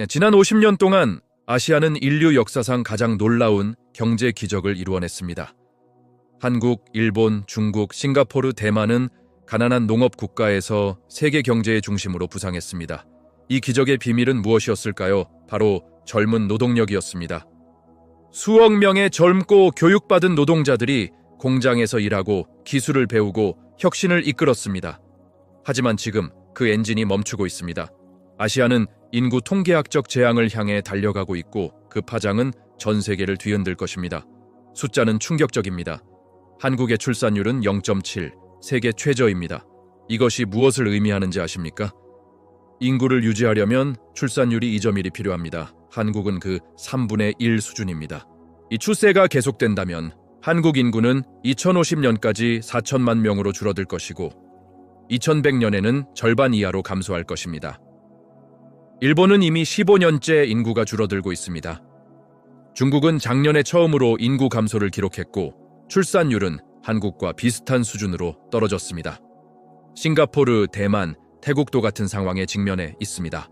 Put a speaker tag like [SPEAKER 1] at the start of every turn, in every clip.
[SPEAKER 1] 지난 50년 동안 아시아는 인류 역사상 가장 놀라운 경제 기적을 이루어냈습니다. 한국, 일본, 중국, 싱가포르, 대만은 가난한 농업 국가에서 세계 경제의 중심으로 부상했습니다. 이 기적의 비밀은 무엇이었을까요? 바로 젊은 노동력이었습니다. 수억 명의 젊고 교육받은 노동자들이 공장에서 일하고 기술을 배우고 혁신을 이끌었습니다. 하지만 지금 그 엔진이 멈추고 있습니다. 아시아는 인구 통계학적 재앙을 향해 달려가고 있고 그 파장은 전 세계를 뒤흔들 것입니다. 숫자는 충격적입니다. 한국의 출산율은 0.7, 세계 최저입니다. 이것이 무엇을 의미하는지 아십니까? 인구를 유지하려면 출산율이 2.1이 필요합니다. 한국은 그 3분의 1 수준입니다. 이 추세가 계속된다면 한국 인구는 2050년까지 4천만 명으로 줄어들 것이고 2100년에는 절반 이하로 감소할 것입니다. 일본은 이미 15년째 인구가 줄어들고 있습니다. 중국은 작년에 처음으로 인구 감소를 기록했고 출산율은 한국과 비슷한 수준으로 떨어졌습니다. 싱가포르, 대만, 태국도 같은 상황에 직면해 있습니다.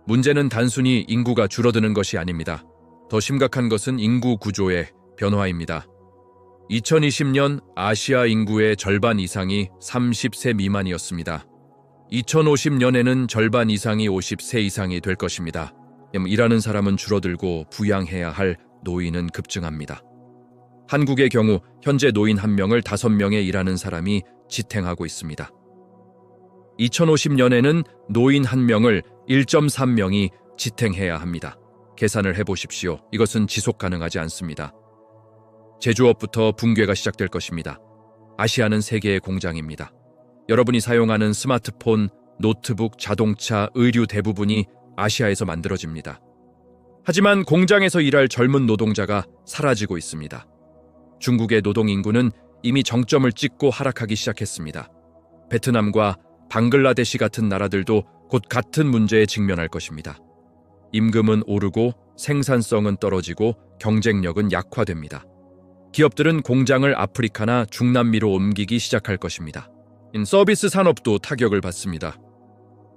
[SPEAKER 1] 문제는 단순히 인구가 줄어드는 것이 아닙니다. 더 심각한 것은 인구 구조의 변화입니다. 2020년 아시아 인구의 절반 이상이 30세 미만이었습니다. 2050년에는 절반 이상이 50세 이상이 될 것입니다. 일하는 사람은 줄어들고 부양해야 할 노인은 급증합니다. 한국의 경우 현재 노인 1명을 5명의 일하는 사람이 지탱하고 있습니다. 2050년에는 노인 1명을 1.3명이 지탱해야 합니다. 계산을 해보십시오. 이것은 지속 가능하지 않습니다. 제조업부터 붕괴가 시작될 것입니다. 아시아는 세계의 공장입니다. 여러분이 사용하는 스마트폰, 노트북, 자동차, 의류 대부분이 아시아에서 만들어집니다. 하지만 공장에서 일할 젊은 노동자가 사라지고 있습니다. 중국의 노동 인구는 이미 정점을 찍고 하락하기 시작했습니다. 베트남과 방글라데시 같은 나라들도 곧 같은 문제에 직면할 것입니다. 임금은 오르고 생산성은 떨어지고 경쟁력은 약화됩니다. 기업들은 공장을 아프리카나 중남미로 옮기기 시작할 것입니다. 서비스 산업도 타격을 받습니다.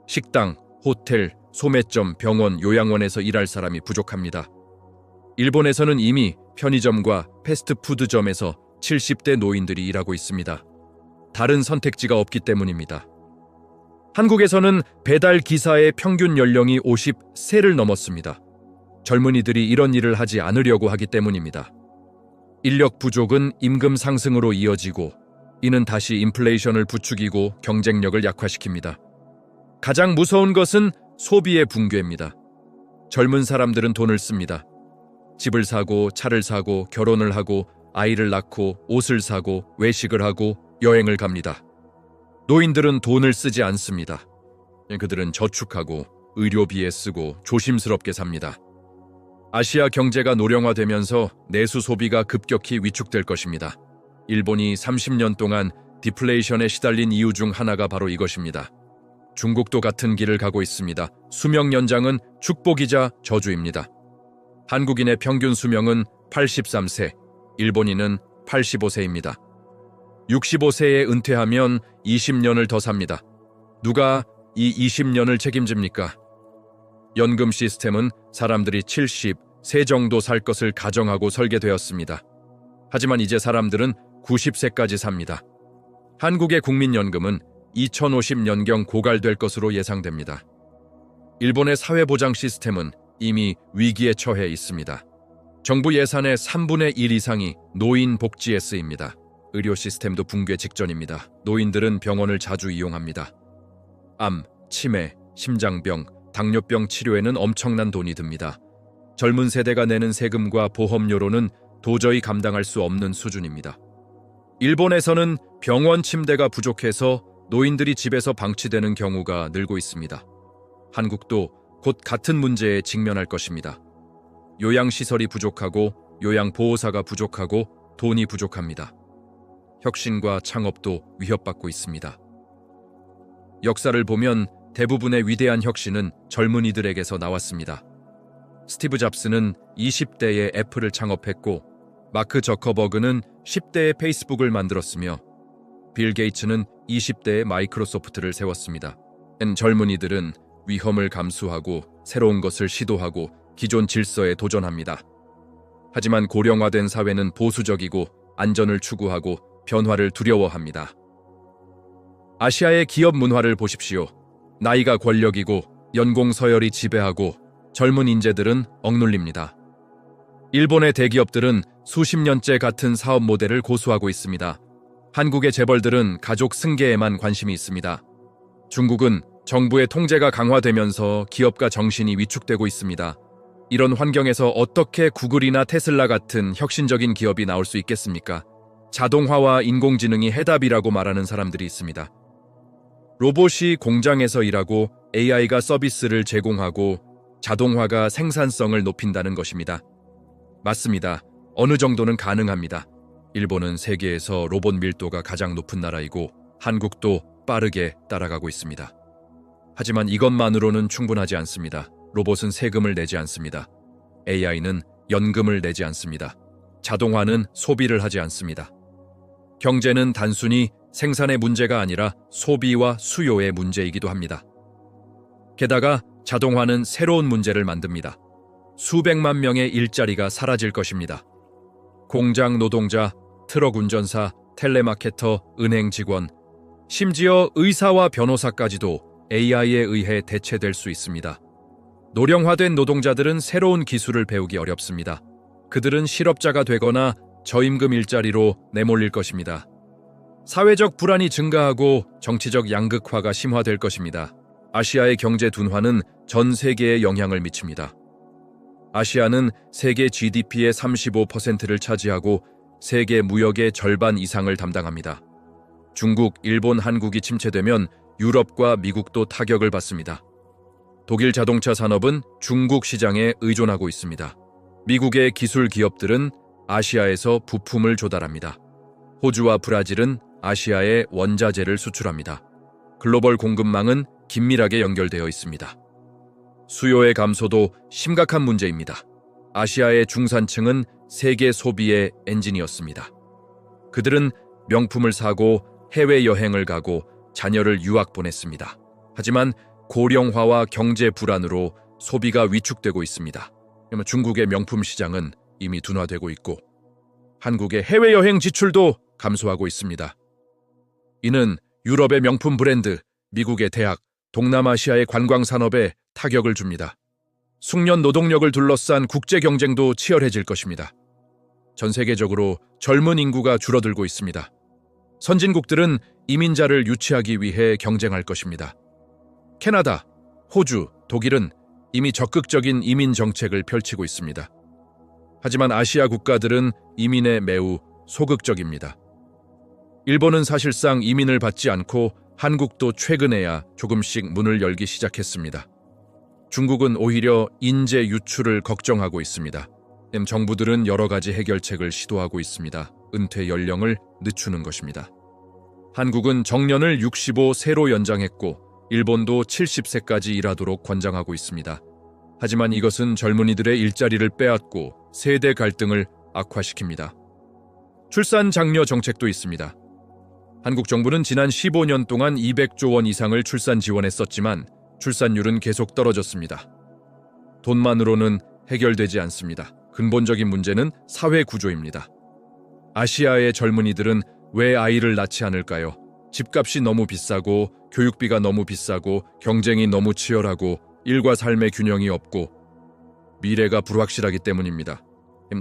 [SPEAKER 1] 식당, 호텔, 소매점, 병원, 요양원에서 일할 사람이 부족합니다. 일본에서는 이미 편의점과 패스트푸드점에서 70대 노인들이 일하고 있습니다. 다른 선택지가 없기 때문입니다. 한국에서는 배달 기사의 평균 연령이 50세를 넘었습니다. 젊은이들이 이런 일을 하지 않으려고 하기 때문입니다. 인력 부족은 임금 상승으로 이어지고 이는 다시 인플레이션을 부추기고 경쟁력을 약화시킵니다. 가장 무서운 것은 소비의 붕괴입니다. 젊은 사람들은 돈을 씁니다. 집을 사고 차를 사고 결혼을 하고 아이를 낳고 옷을 사고 외식을 하고 여행을 갑니다. 노인들은 돈을 쓰지 않습니다. 그들은 저축하고 의료비에 쓰고 조심스럽게 삽니다. 아시아 경제가 노령화되면서 내수 소비가 급격히 위축될 것입니다. 일본이 30년 동안 디플레이션에 시달린 이유 중 하나가 바로 이것입니다. 중국도 같은 길을 가고 있습니다. 수명 연장은 축복이자 저주입니다. 한국인의 평균 수명은 83세, 일본인은 85세입니다. 65세에 은퇴하면 20년을 더 삽니다. 누가 이 20년을 책임집니까? 연금 시스템은 사람들이 70세 정도 살 것을 가정하고 설계되었습니다. 하지만 이제 사람들은 90세까지 삽니다. 한국의 국민연금은 2050년경 고갈될 것으로 예상됩니다. 일본의 사회보장 시스템은 이미 위기에 처해 있습니다. 정부 예산의 3분의 1 이상이 노인 복지에 쓰입니다. 의료 시스템도 붕괴 직전입니다. 노인들은 병원을 자주 이용합니다. 암, 치매, 심장병, 당뇨병 치료에는 엄청난 돈이 듭니다. 젊은 세대가 내는 세금과 보험료로는 도저히 감당할 수 없는 수준입니다. 일본에서는 병원 침대가 부족해서 노인들이 집에서 방치되는 경우가 늘고 있습니다. 한국도 곧 같은 문제에 직면할 것입니다. 요양시설이 부족하고 요양보호사가 부족하고 돈이 부족합니다. 혁신과 창업도 위협받고 있습니다. 역사를 보면 대부분의 위대한 혁신은 젊은이들에게서 나왔습니다. 스티브 잡스는 20대에 애플을 창업했고 마크 저커버그는 10대에 페이스북을 만들었으며 빌 게이츠는 20대에 마이크로소프트를 세웠습니다. 젊은이들은 위험을 감수하고 새로운 것을 시도하고 기존 질서에 도전합니다. 하지만 고령화된 사회는 보수적이고 안전을 추구하고 변화를 두려워합니다. 아시아의 기업 문화를 보십시오. 나이가 권력이고 연공 서열이 지배하고 젊은 인재들은 억눌립니다. 일본의 대기업들은 수십 년째 같은 사업 모델을 고수하고 있습니다. 한국의 재벌들은 가족 승계에만 관심이 있습니다. 중국은 정부의 통제가 강화되면서 기업가 정신이 위축되고 있습니다. 이런 환경에서 어떻게 구글이나 테슬라 같은 혁신적인 기업이 나올 수 있겠습니까? 자동화와 인공지능이 해답이라고 말하는 사람들이 있습니다. 로봇이 공장에서 일하고 AI가 서비스를 제공하고 자동화가 생산성을 높인다는 것입니다. 맞습니다. 어느 정도는 가능합니다. 일본은 세계에서 로봇 밀도가 가장 높은 나라이고 한국도 빠르게 따라가고 있습니다. 하지만 이것만으로는 충분하지 않습니다. 로봇은 세금을 내지 않습니다. AI는 연금을 내지 않습니다. 자동화는 소비를 하지 않습니다. 경제는 단순히 생산의 문제가 아니라 소비와 수요의 문제이기도 합니다. 게다가 자동화는 새로운 문제를 만듭니다. 수백만 명의 일자리가 사라질 것입니다. 공장 노동자, 트럭 운전사, 텔레마케터, 은행 직원, 심지어 의사와 변호사까지도 AI에 의해 대체될 수 있습니다. 노령화된 노동자들은 새로운 기술을 배우기 어렵습니다. 그들은 실업자가 되거나 저임금 일자리로 내몰릴 것입니다. 사회적 불안이 증가하고 정치적 양극화가 심화될 것입니다. 아시아의 경제 둔화는 전 세계에 영향을 미칩니다. 아시아는 세계 GDP의 35%를 차지하고 세계 무역의 절반 이상을 담당합니다. 중국, 일본, 한국이 침체되면 유럽과 미국도 타격을 받습니다. 독일 자동차 산업은 중국 시장에 의존하고 있습니다. 미국의 기술 기업들은 아시아에서 부품을 조달합니다. 호주와 브라질은 아시아에 원자재를 수출합니다. 글로벌 공급망은 긴밀하게 연결되어 있습니다. 수요의 감소도 심각한 문제입니다. 아시아의 중산층은 세계 소비의 엔진이었습니다. 그들은 명품을 사고 해외여행을 가고 자녀를 유학 보냈습니다. 하지만 고령화와 경제 불안으로 소비가 위축되고 있습니다. 중국의 명품 시장은 이미 둔화되고 있고 한국의 해외여행 지출도 감소하고 있습니다. 이는 유럽의 명품 브랜드, 미국의 대학, 동남아시아의 관광 산업에 타격을 줍니다. 숙련 노동력을 둘러싼 국제 경쟁도 치열해질 것입니다. 전 세계적으로 젊은 인구가 줄어들고 있습니다. 선진국들은 이민자를 유치하기 위해 경쟁할 것입니다. 캐나다, 호주, 독일은 이미 적극적인 이민 정책을 펼치고 있습니다. 하지만 아시아 국가들은 이민에 매우 소극적입니다. 일본은 사실상 이민을 받지 않고 한국도 최근에야 조금씩 문을 열기 시작했습니다. 중국은 오히려 인재 유출을 걱정하고 있습니다. 정부들은 여러 가지 해결책을 시도하고 있습니다. 은퇴 연령을 늦추는 것입니다. 한국은 정년을 65세로 연장했고 일본도 70세까지 일하도록 권장하고 있습니다. 하지만 이것은 젊은이들의 일자리를 빼앗고 세대 갈등을 악화시킵니다. 출산 장려 정책도 있습니다. 한국 정부는 지난 15년 동안 200조 원 이상을 출산 지원했었지만 출산율은 계속 떨어졌습니다. 돈만으로는 해결되지 않습니다. 근본적인 문제는 사회 구조입니다. 아시아의 젊은이들은 왜 아이를 낳지 않을까요? 집값이 너무 비싸고 교육비가 너무 비싸고 경쟁이 너무 치열하고 일과 삶의 균형이 없고 미래가 불확실하기 때문입니다.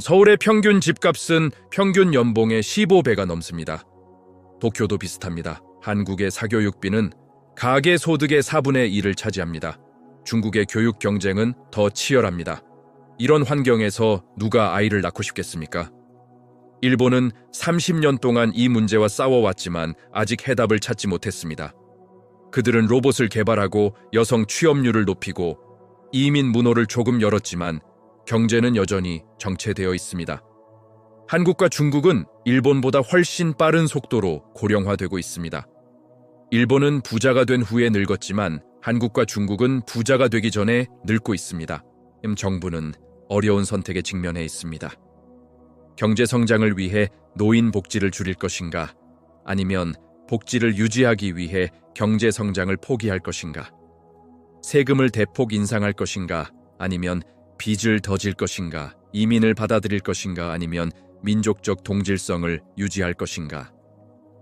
[SPEAKER 1] 서울의 평균 집값은 평균 연봉의 15배가 넘습니다. 도쿄도 비슷합니다. 한국의 사교육비는 가계 소득의 4분의 1을 차지합니다. 중국의 교육 경쟁은 더 치열합니다. 이런 환경에서 누가 아이를 낳고 싶겠습니까? 일본은 30년 동안 이 문제와 싸워왔지만 아직 해답을 찾지 못했습니다. 그들은 로봇을 개발하고 여성 취업률을 높이고 이민 문호를 조금 열었지만 경제는 여전히 정체되어 있습니다. 한국과 중국은 일본보다 훨씬 빠른 속도로 고령화되고 있습니다. 일본은 부자가 된 후에 늙었지만 한국과 중국은 부자가 되기 전에 늙고 있습니다. 정부는 어려운 선택에 직면해 있습니다. 경제 성장을 위해 노인 복지를 줄일 것인가? 아니면 복지를 유지하기 위해 경제 성장을 포기할 것인가? 세금을 대폭 인상할 것인가, 아니면 빚을 더 질 것인가, 이민을 받아들일 것인가, 아니면 민족적 동질성을 유지할 것인가.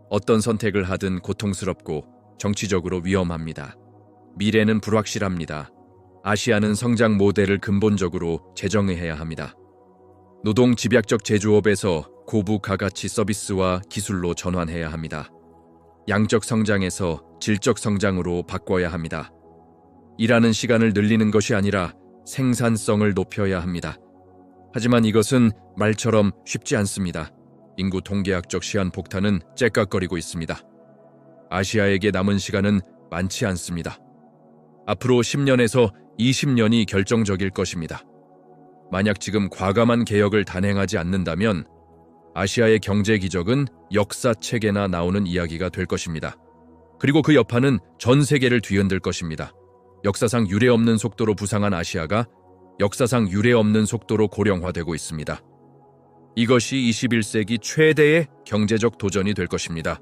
[SPEAKER 1] 어떤 선택을 하든 고통스럽고 정치적으로 위험합니다. 미래는 불확실합니다. 아시아는 성장 모델을 근본적으로 재정의해야 합니다. 노동 집약적 제조업에서 고부 가가치 서비스와 기술로 전환해야 합니다. 양적 성장에서 질적 성장으로 바꿔야 합니다. 일하는 시간을 늘리는 것이 아니라 생산성을 높여야 합니다. 하지만 이것은 말처럼 쉽지 않습니다. 인구 통계학적 시한폭탄은 째깍거리고 있습니다. 아시아에게 남은 시간은 많지 않습니다. 앞으로 10년에서 20년이 결정적일 것입니다. 만약 지금 과감한 개혁을 단행하지 않는다면 아시아의 경제 기적은 역사책에나 나오는 이야기가 될 것입니다. 그리고 그 여파는 전 세계를 뒤흔들 것입니다. 역사상 유례없는 속도로 부상한 아시아가 역사상 유례없는 속도로 고령화되고 있습니다. 이것이 21세기 최대의 경제적 도전이 될 것입니다.